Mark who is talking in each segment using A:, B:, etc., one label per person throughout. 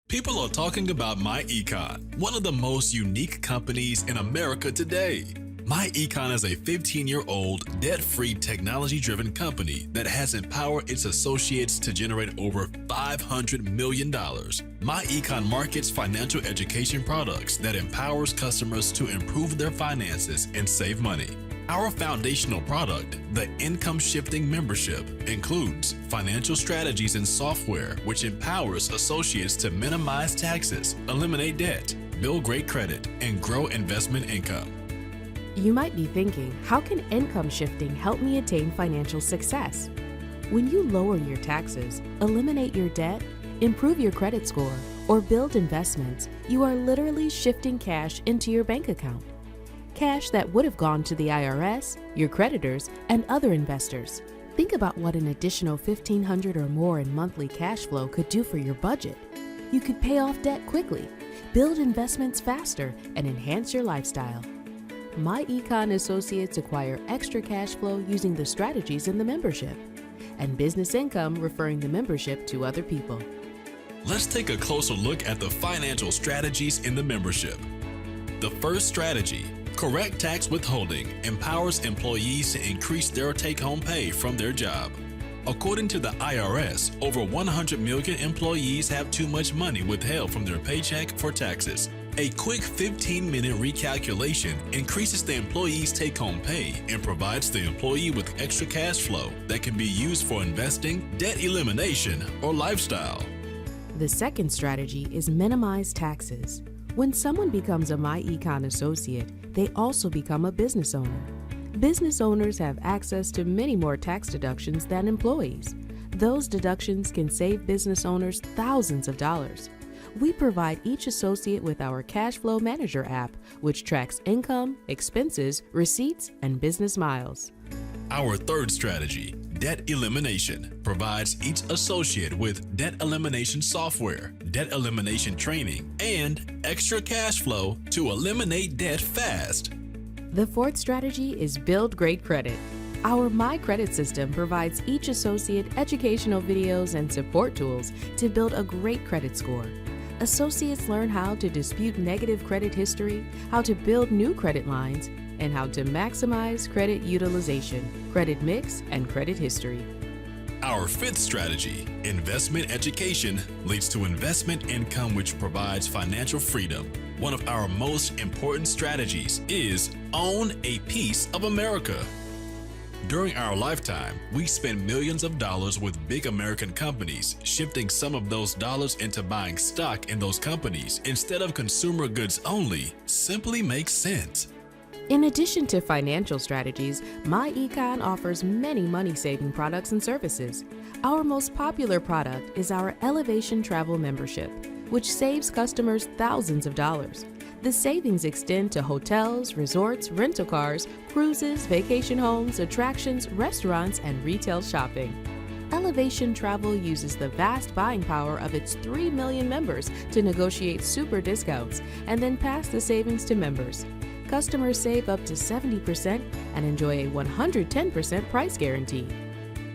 A: People are talking about MyEcon, one of the most unique companies in America today. MyEcon is a 15-year-old, debt-free, technology-driven company that has empowered its associates to generate over $500 million. MyEcon markets financial education products that empowers customers to improve their finances and save money. Our foundational product, the Income Shifting Membership, includes financial strategies and software which empowers associates to minimize taxes, eliminate debt, build great credit, and grow investment income.
B: You might be thinking, how can income shifting help me attain financial success? When you lower your taxes, eliminate your debt, improve your credit score, or build investments, you are literally shifting cash into your bank account. Cash that would have gone to the IRS, your creditors, and other investors. Think about what an additional $1,500 or more in monthly cash flow could do for your budget. You could pay off debt quickly, build investments faster, and enhance your lifestyle. MyEcon associates acquire extra cash flow using the strategies in the membership, and business income referring the membership to other people.
A: Let's take a closer look at the financial strategies in the membership. The first strategy, correct tax withholding, empowers employees to increase their take-home pay from their job. According to the IRS, over 100 million employees have too much money withheld from their paycheck for taxes. A quick 15-minute recalculation increases the employee's take-home pay and provides the employee with extra cash flow that can be used for investing, debt elimination, or lifestyle.
B: The second strategy is minimize taxes. When someone becomes a MyEcon associate, they also become a business owner. Business owners have access to many more tax deductions than employees. Those deductions can save business owners thousands of dollars. We provide each associate with our Cash Flow Manager app, which tracks income, expenses, receipts, and business miles.
A: Our third strategy, debt elimination, provides each associate with debt elimination software, debt elimination training, and extra cash flow to eliminate debt fast.
B: The fourth strategy is build great credit. Our My Credit system provides each associate educational videos and support tools to build a great credit score. Associates learn how to dispute negative credit history, how to build new credit lines, and how to maximize credit utilization, credit mix, and credit history.
A: Our fifth strategy, investment education, leads to investment income which provides financial freedom. One of our most important strategies is own a piece of America. During our lifetime, we spend millions of dollars with big American companies. Shifting some of those dollars into buying stock in those companies instead of consumer goods only simply makes sense.
B: In addition to financial strategies, MyEcon offers many money-saving products and services. Our most popular product is our Elevation Travel Membership, which saves customers thousands of dollars. The savings extend to hotels, resorts, rental cars, cruises, vacation homes, attractions, restaurants, and retail shopping. Elevation Travel uses the vast buying power of its 3 million members to negotiate super discounts and then pass the savings to members. Customers save up to 70% and enjoy a 110% price guarantee.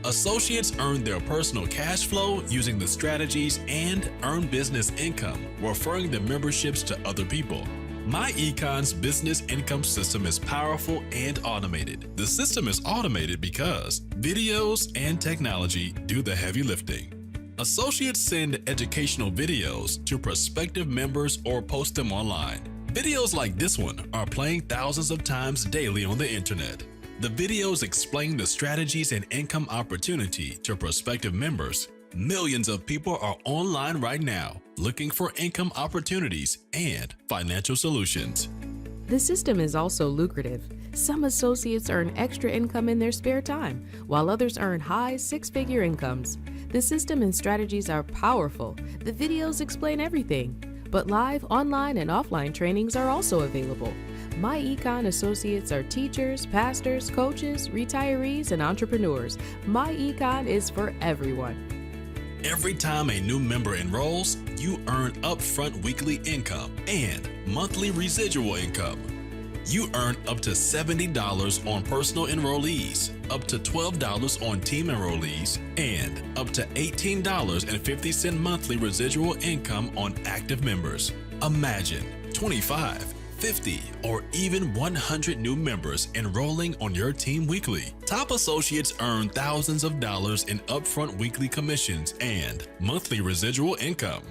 A: Associates earn their personal cash flow using the strategies and earn business income, referring the memberships to other people. MyEcon's business income system is powerful and automated. The system is automated because videos and technology do the heavy lifting. Associates send educational videos to prospective members or post them online. Videos like this one are playing thousands of times daily on the internet. The videos explain the strategies and income opportunity to prospective members. Millions of people are online right now looking for income opportunities and financial solutions.
B: The system is also lucrative. Some associates earn extra income in their spare time, while others earn high six-figure incomes. The system and strategies are powerful. The videos explain everything. But live, online, and offline trainings are also available. MyEcon associates are teachers, pastors, coaches, retirees, and entrepreneurs. MyEcon is for everyone.
A: Every time a new member enrolls, you earn upfront weekly income and monthly residual income. You earn up to $70 on personal enrollees, up to $12 on team enrollees, and up to $18.50 monthly residual income on active members. Imagine 25, 50, or even 100 new members enrolling on your team weekly. Top associates earn thousands of dollars in upfront weekly commissions and monthly residual income.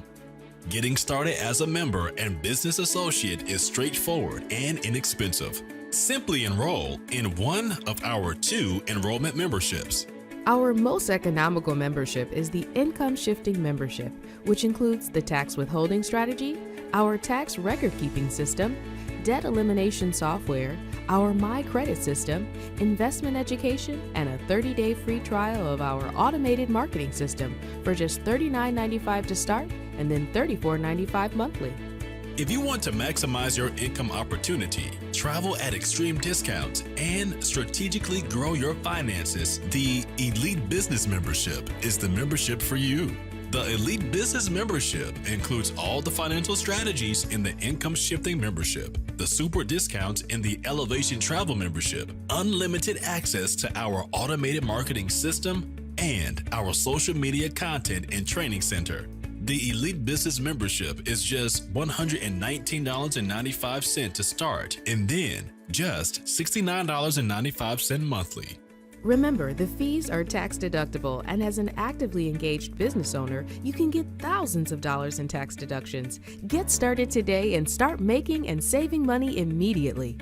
A: Getting started as a member and business associate is straightforward and inexpensive. Simply enroll in one of our 2 enrollment memberships.
B: Our most economical membership is the Income Shifting Membership, which includes the tax withholding strategy, our tax record-keeping system, debt elimination software, our My Credit system, investment education, and a 30-day free trial of our automated marketing system for just $39.95 to start and then $34.95 monthly.
A: If you want to maximize your income opportunity, travel at extreme discounts, and strategically grow your finances, the Elite Business Membership is the membership for you. The Elite Business Membership includes all the financial strategies in the Income Shifting Membership, the super discounts in the Elevation Travel Membership, unlimited access to our automated marketing system, and our social media content and training center. The Elite Business Membership is just $119.95 to start, and then just $69.95 monthly.
B: Remember, the fees are tax deductible, and as an actively engaged business owner, you can get thousands of dollars in tax deductions. Get started today and start making and saving money immediately.